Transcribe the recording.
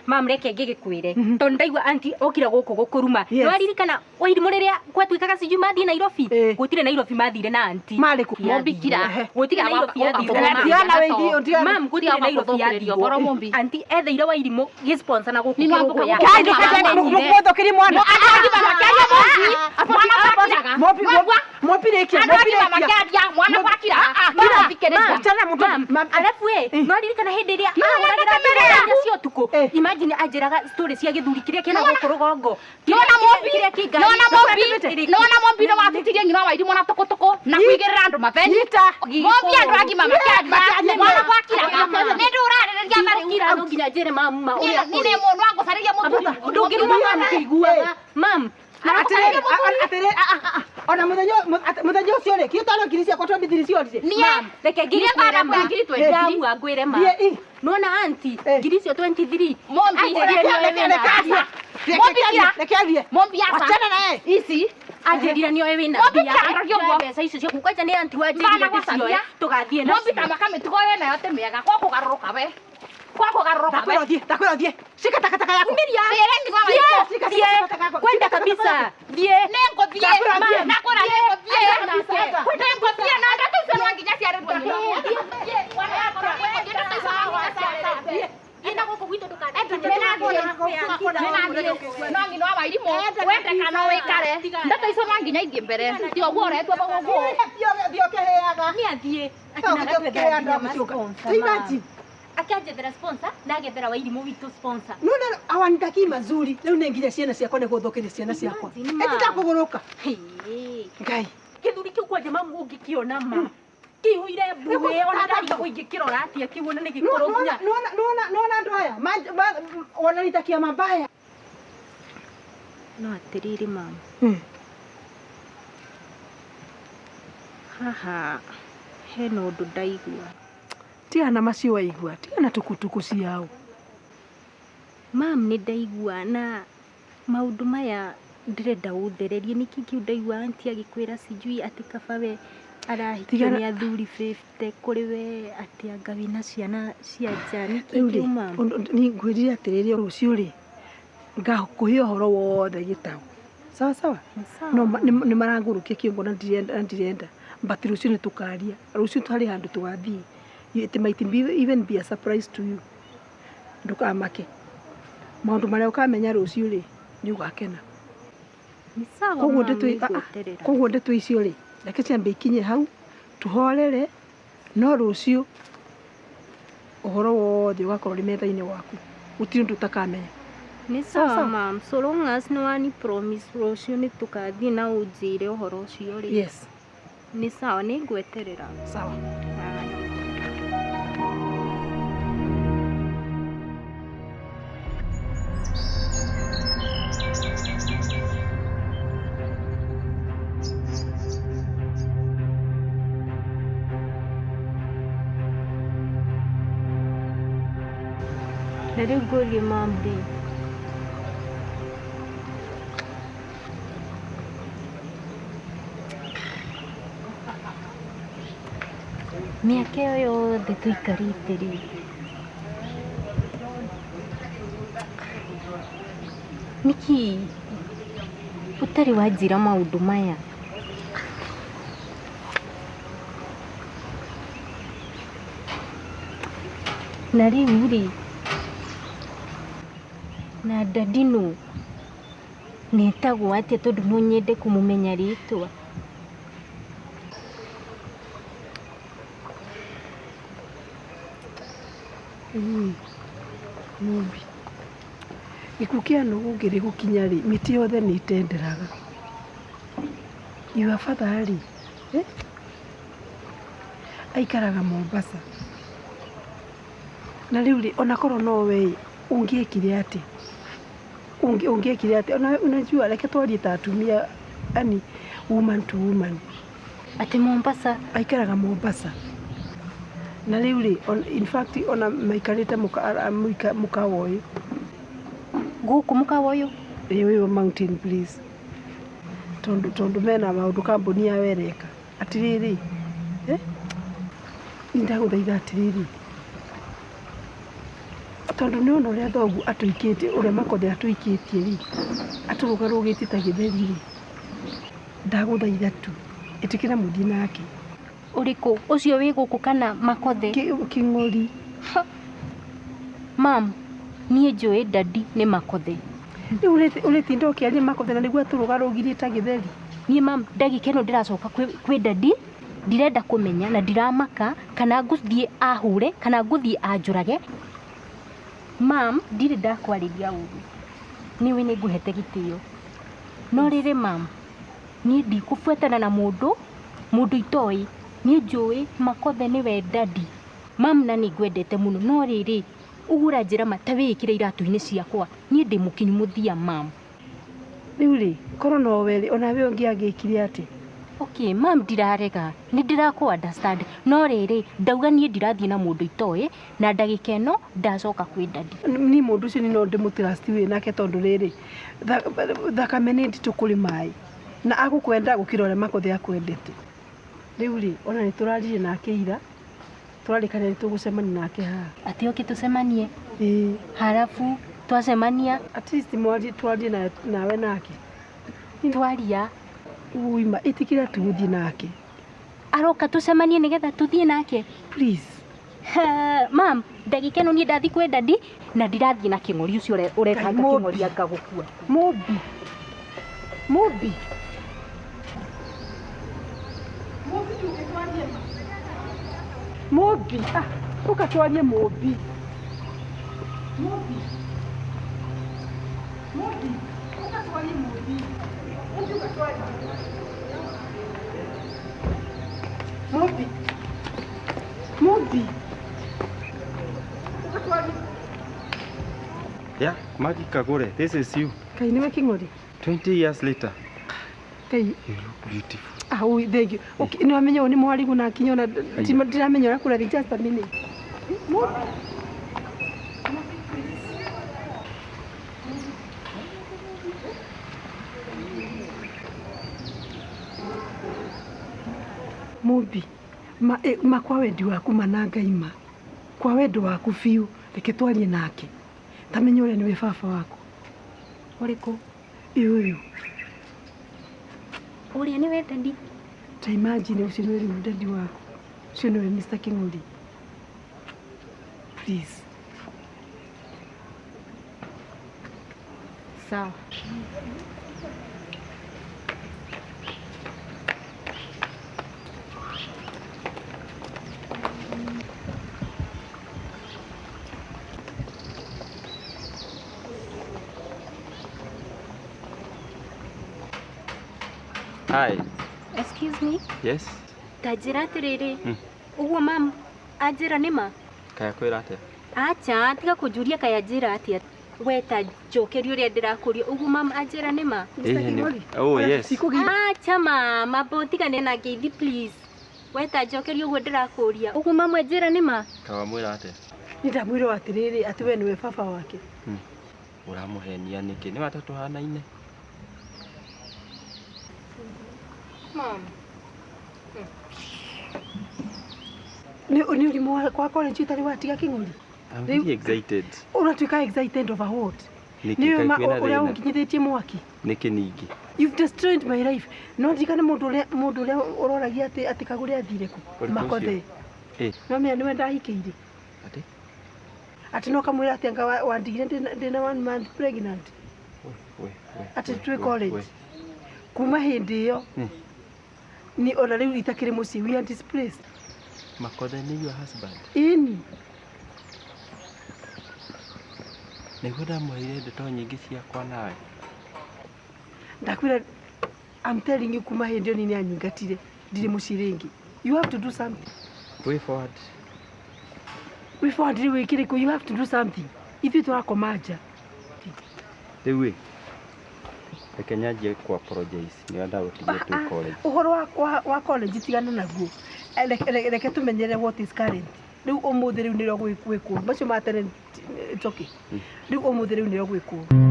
mam reke ngigikwire tondu ndaigua anti okira guku gukuruma no aririkana Wairimu riria gwatuikaga siju mathi Nairobi gutire Nairobi mathire na anti Mombikira gutire Nairobi yathire mam gutire Nairobi yathire anti etheire Wairimu gisponsor na guku gukuya mugodo kiri mwana mwana gwakira alafu no aririkana hindi iria aguragira cio tuko imagine ajiraga story cia githuri kiria kina gukurugongo nona mombi no watitirie ngina Wairimu na tokotoko na kuigirira andu mabeni mombi andu agima makiaria mwana gwakira nindu urarereria marikira no nginya jere mama uria ni mundu angusariria mutu ndungiruma mama kiguaga mam atere ona muthenya ucio ri kitano ngiri cia kwatwa bithiri ciothe mam reke ngiri kwara ngiri 20 ngwire ma nona anti ngiri cio 23 mombi achana naye ici anjirira nio wina bia mbeca icio cia kukwacha ni anti wajirira cio tugathie na mombi tamaka mitugo yena yote mega kwa kugaruruka we kwa kugaruruka we takurothie shika takataka yako miria kwenda kabisa thie nengo thie nakora nengo thie nengo thie na ndatu sema nginya cia rebo ni wana yako ina guko gwito tukana nangi no Wairimu wende kana wikare ndata icio nanginya ingi mbere ti oguo uretwa baguo thio keheaga ni athie akianjethera sponsor na agethera Wairimu witu sponsor nona awandaki mazuri leo nenginya ciana ciakwa ne guthukiria ciana ciakwa etita kuguruka ngai githuri kiu kwa jamaa ungikiona ma kihuire mbuwe ona ndari kuingikirora atia kiuona ni gikurunya nona ndoya wananitakia mabaya no atiriri mama haha heno undu ndaigua tiana macio waigua tiana tukutuku ciao mam ni ndaigua na maundu maya ndirenda uthererie niki kiu ndaigua anti agikwira sijui ati kabawe arahikio ni athuri 50 kuri we ati angawi na ciana cia jani kiu mam ni ngwirire atiriri rucio ri ngakuhia horo wothe gitago sawa no ni marangurukia kiungo na ndirenda but rucio ni tukaria rucio twari handu tugathii it might even be a surprise to you ndukamake maundu maria ukamenya rucio ri ni ugakena ni sawa koguo ndeto icio ri reke ciambe ikinye hau tuhorere no rucio uhoro wothe ugakorwo ri metha-ini waku gutiri ndu utakamenya ni sawa mam so long as no one promise rucio ni tukathie na unjire uhoro ucio ri yes ni sawa ni ngweterera sawa Let it go, your mom did. Miaka ĩyo yothe tũikarĩte rĩ niki ũtarĩ wanjĩra maũndũ maya na rĩu rĩ na dadino netagwo atĩa tondũ no nyende kũmũmenya rĩtwa Mumbi ikukia no gugire gukinya ri miti yothe ni tenderaga iwa fadhali aikaraga Mombasa na riu ri ona korwo no we ungiekire ati ungiekire ati ona unajua reke twarie ta atumia ani woman to woman ati Mombasa aikaraga Mombasa na riu ri in fact ona maikarite mukawa uyu guku mukawa uyu eyo mountain please tondu mena maundu kambuni ya wereka atiriri ndaguthaitha atiriri tondu nä ona å rä a thogu atå ikä å rä a makothe atå ikä tie rä atå rå garå gä tie ta gä theri rä ndagå thaitha tu ä tä kä ra må thiä nake Ũrĩkũ ũcio wĩ gũkũ kana makothe? kä ng'ori. Mam, niĩ njũĩ dadi nĩ makothe. Rä u å rä tinda å kä aria makothe na nä guo atå rå garå girie ta gä theri. Niĩ mam, ndagĩka ĩno ndĩracoka kwĩ dadi, ndirenda kũmenya na ndiramaka kana ngũthiĩ ahũre kana ngũthiĩ anjũrage. Mam, ndirĩ ndakwarĩria ũru. Niĩ nĩ ngũhete gĩtĩo. No rĩrĩ mam, niĩ ndikũbuatana na mũndũ itoĩ. Niĩ njũĩ makothe nĩwe dadi. Mam, na nĩ ngwendete mũno, no rĩrĩ ũguo ũranjĩra ma ta wĩkĩre iratũ-inĩ ciakwa. Niĩ ndĩ mũkinyu mũthia mam. Rĩu rĩ korwo no we onawe ũngĩ angĩkire atĩ. Okay, mam, ndirarega, nĩ ndĩrakũ understand. No rĩrĩ ndauga niĩ ndirathiĩ na mũndũ itoĩ na ndagĩka ĩno ndacoka kwĩ dadi. Niĩ mũndũ ũcio nĩ no ndĩmũ trust wĩ nake tondũ rĩrĩ thakame nĩ nditũ kũrĩ maĩ na agũkwenda gũkĩra ũrĩa makothe akwendete. Rĩu rĩ ona nĩ tũraririe nake ira tũrarĩkanĩra nĩ tũgũcemania nake haha. Atĩ oke tũcemanie? Ĩĩ. Halafu twacemania at least twarie nawe nake. Twaria Uima ĩtĩkĩra tũgũthiĩ nake. Aroka tũcemanie nĩgetha tũthiĩ nake? Please. Mam, ndagĩka ĩno niĩ ndathiĩ kwĩ dadi na ndirathiĩ na kĩng'ori ũcio ũrekanga kĩng'ori ngagũkua. Mobi. Mobi. Mobi. Ah, ũka twarie Mobi. Mobi. Mobi. Ũka twarie Mobi. Ũka twarie. Mobi. Mobi. Ũka twarie. Yeah, Maggie Kagore, this is you. Kai nĩwe kĩng'ori. 20 years later. Kai. You look beautiful. Ah, ui, thank you. Okay, nĩ wamenya ũyũ nĩ mwarigu na kinya ona ndiramenya ũrĩa kũrarĩ just a minute. Mobi, ma kwa wendi waku mana Ngai ma. Kwa wendo waku biũ, reke twarie nake. Tamenya ũrĩa nĩwe baba waku. Ũrĩkũ? Ũyũ. Ũrĩa nĩwe dadi? Ta imagine ũcio nĩwe rĩu dadi waku. Ũcio nĩwe Mr. Kĩng'ori. Please. Sawa. Hi. Excuse me? Yes. Tajira atĩrĩrĩ. Ũguo mam anjĩra nĩma? Kaya kwĩra atĩa? Acha, tiga kũnjũria kaya njĩra atĩa. We ta njokeria ũrĩa ndĩrakũria. Ũguo mam anjĩra nĩma? Oh, yes. Acha mama, botigane na ngeithi please. We ta njokeria ũguo ndĩrakũria. Ũguo mam anjĩra nĩma? Kawa mwĩra atĩa? Nĩ ndamwĩra atĩrĩrĩ atĩ we nĩwe baba wake. Ũramũhenia nĩkĩ? Nĩ wata tũhanaine. Mom. Nĩ ũrimũ kwa college ũtarĩ watiga Kĩng'ori? I'm very excited. Ũratuĩka excited over what? Nĩkĩ ũrĩa ũnginyithĩtie mwaki? Nĩkĩ ningĩ? You've destroyed my life. No ndirikane mũndũ ũrĩa ũroragia atĩ Kagũre athire kũ? Makothe. No menya nĩwe ndahikĩire. Atĩ? Atĩ no kamwĩra atĩ anga wandigire ndĩna 1 month pregnant. Atĩ twĩ college. Kuma hĩndĩ ĩyo. Ni ona rĩu itakĩrĩ mũciĩ, we are displaced. Makothe nĩ your husband? Ĩni. Nĩguo ndamwĩrire ndeto nyingĩ ciakwa nawe. Ndakwĩra, I'm telling you kuma hĩndĩ ĩyo nĩ anyingatire ndirĩ mũciĩ rĩngĩ. You have to do something. Way forward. Way forward rĩu ĩkĩrĩkũ, you have to do something. Ithuĩ tũrakoma nja. Rĩu reke nyanjie ku apologize nĩ wenda gũtigia twĩ college. Ũhoro wa college tigana naguo. Reke tũmenyere what is current. Rĩu ũmũthĩ rĩu nĩrĩo gwĩkwo. Macio ma tene it's okay. Rĩu ũmũthĩ rĩu nĩrĩo gwĩkwo.